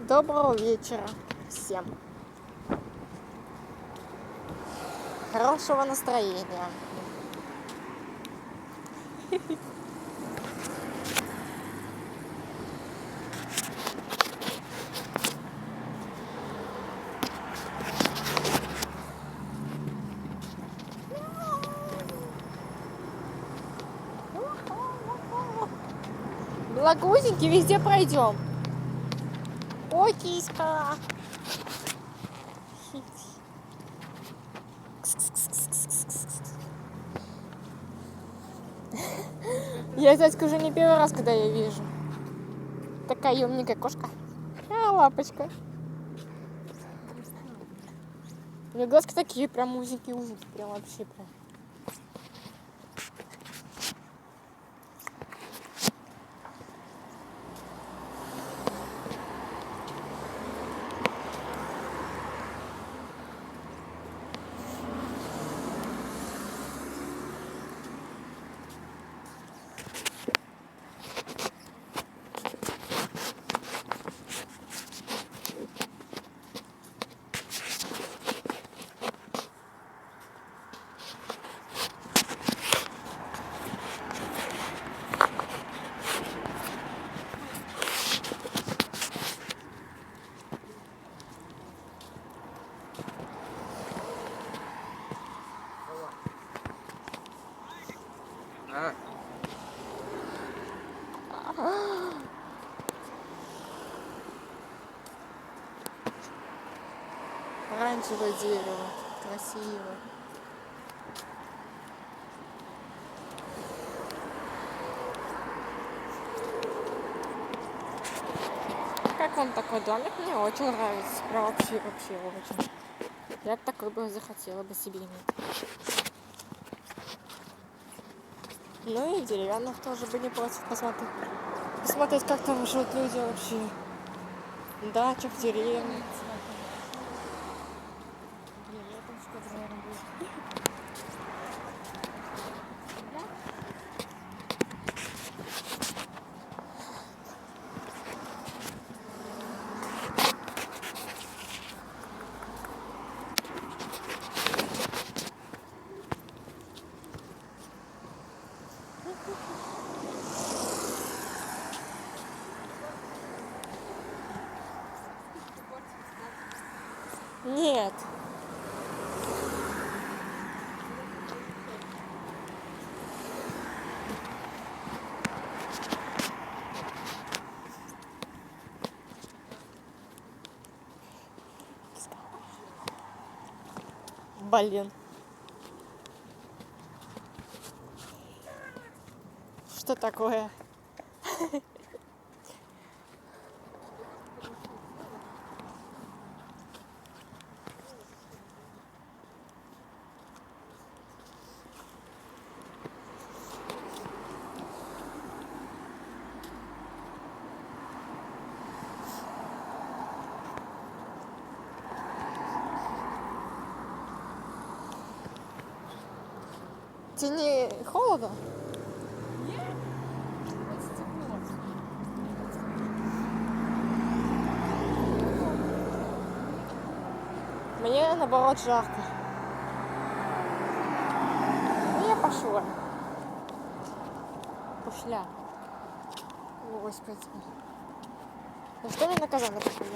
Доброго вечера всем. Хорошего настроения. Благузенький, везде пройдем. Ой, киска. Я Зайку уже не первый раз, когда я вижу. Такая умненькая кошка. А, лапочка. У нее глазки такие прям узенькие, прям вообще прям. Оранжевое дерево, красиво. Как вам такой домик? Мне очень нравится. Прям вообще очень. Я такой бы захотела бы себе иметь. Ну и деревянных тоже бы не против посмотреть, как там живут люди вообще. Дача в деревне. Нет. Блин. Что такое? Тебе не холодно? Нет. Мне наоборот жарко. Ну я пошла. Пошля. О, Господи. Ну что мне наказано такое?